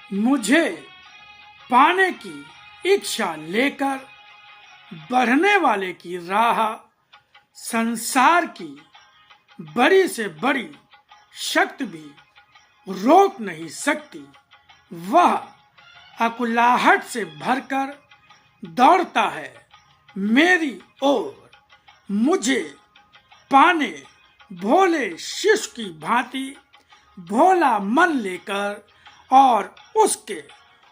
मुझे पाने की इच्छा लेकर बढ़ने वाले की राह संसार की बड़ी से बड़ी शक्ति भी रोक नहीं सकती। वह अकुलाहट से भरकर दौड़ता है मेरी ओर, मुझे पाने भोले शिशु की भांति भोला मन लेकर, और उसके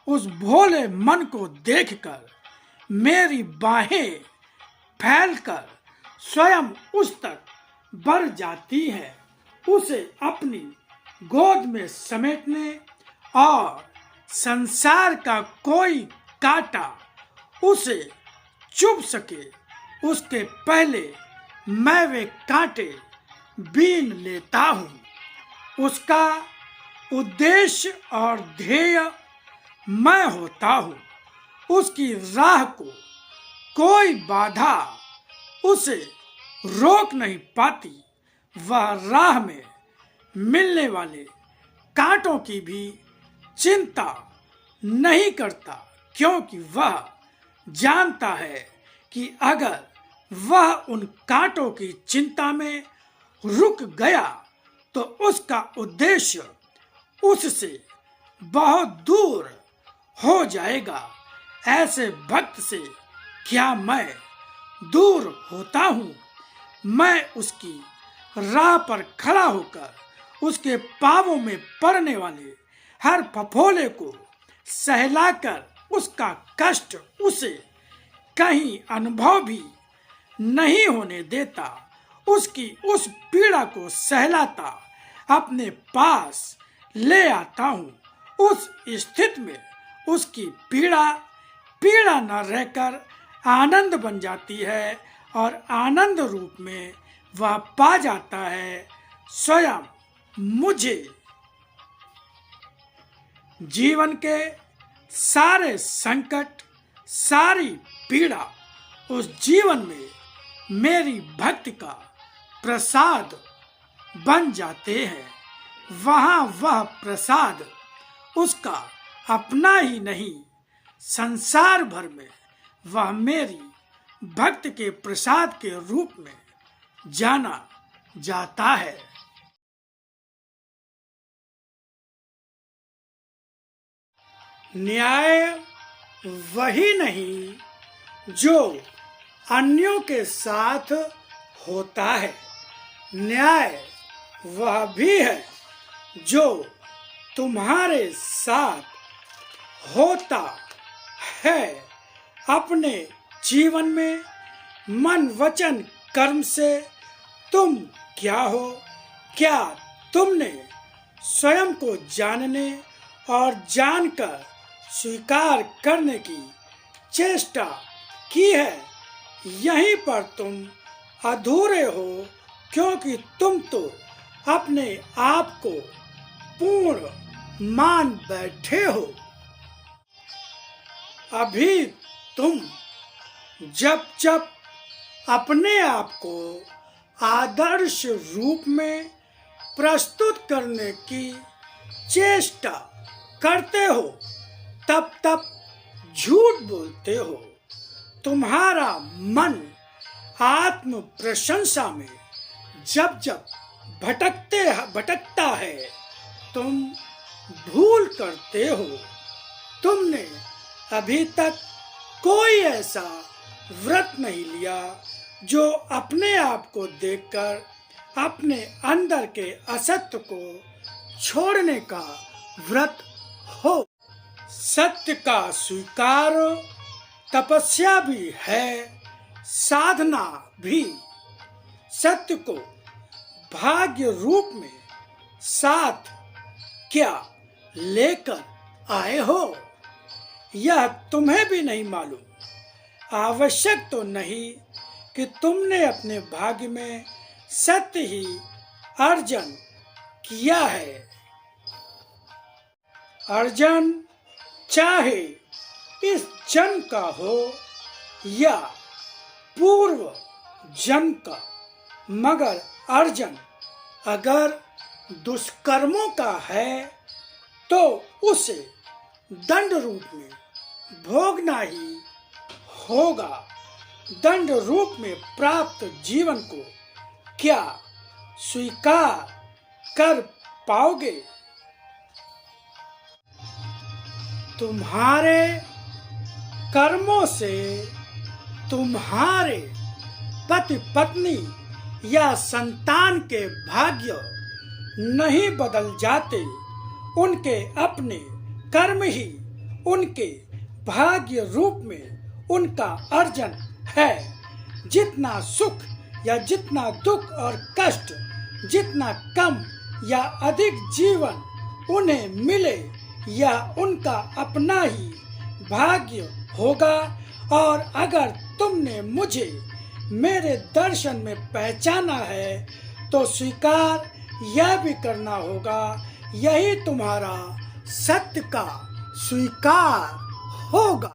उस भोले मन को देखकर मेरी बाहें फैलकर स्वयं उस तक बढ़ जाती है, उसे अपनी गोद में समेटने, और संसार का कोई कांटा उसे चुभ सके उसके पहले मैं वे कांटे बीन लेता हूँ। उसका उद्देश्य और ध्येय मैं होता हूँ। उसकी राह को कोई बाधा उसे रोक नहीं पाती। वह राह में मिलने वाले कांटों की भी चिंता नहीं करता, क्योंकि वह जानता है कि अगर वह उन कांटों की चिंता में रुक गया तो उसका उद्देश्य उससे बहुत दूर हो जाएगा। ऐसे भक्त से क्या मैं दूर होता हूँ? मैं उसकी राह पर खड़ा होकर उसके पांवों में पड़ने वाले हर फफोले को सहलाकर उसका कष्ट उसे कहीं अनुभव भी नहीं होने देता। उसकी उस पीड़ा को सहलाता अपने पास ले आता हूँ। उस स्थिति में उसकी पीड़ा न रहकर आनंद बन जाती है, और आनंद रूप में वह पा जाता है स्वयं मुझे। जीवन के सारे संकट, सारी पीड़ा उस जीवन में मेरी भक्ति का प्रसाद बन जाते हैं। वहाँ वह प्रसाद उसका अपना ही नहीं, संसार भर में वह मेरी भक्त के प्रसाद के रूप में जाना जाता है। न्याय वही नहीं जो अन्यों के साथ होता है, न्याय वह भी है जो तुम्हारे साथ होता है। अपने जीवन में मन वचन कर्म से तुम क्या हो, क्या तुमने स्वयं को जानने और जानकर स्वीकार करने की चेष्टा की है? यहीं पर तुम अधूरे हो, क्योंकि तुम तो अपने आप को पूर्ण मान बैठे हो। अभी तुम जब जब अपने आप को आदर्श रूप में प्रस्तुत करने की चेष्टा करते हो, तब तब झूठ बोलते हो। तुम्हारा मन आत्म प्रशंसा में जब जब भटकता है, तुम भूल करते हो। तुमने अभी तक कोई ऐसा व्रत नहीं लिया जो अपने आप को देखकर अपने अंदर के असत्य को छोड़ने का व्रत हो। सत्य का स्वीकार तपस्या भी है, साधना भी। सत्य को भाग्य रूप में साथ क्या लेकर आए हो, यह तुम्हें भी नहीं मालूम। आवश्यक तो नहीं कि तुमने अपने भाग्य में सत्य ही अर्जन किया है। अर्जन चाहे इस जन्म का हो या पूर्व जन्म का, मगर अर्जन अगर दुष्कर्मों का है तो उसे दंड रूप में भोगना ही होगा। दंड रूप में प्राप्त जीवन को क्या स्वीकार कर पाओगे? तुम्हारे कर्मों से तुम्हारे पति पत्नी या संतान के भाग्य नहीं बदल जाते। उनके अपने कर्म ही उनके भाग्य रूप में उनका अर्जन है। जितना सुख या जितना दुख और कष्ट, जितना कम या अधिक जीवन उन्हें मिले, या उनका अपना ही भाग्य होगा। और अगर तुमने मुझे मेरे दर्शन में पहचाना है तो स्वीकार यह भी करना होगा, यही तुम्हारा सत्य का स्वीकार होगा।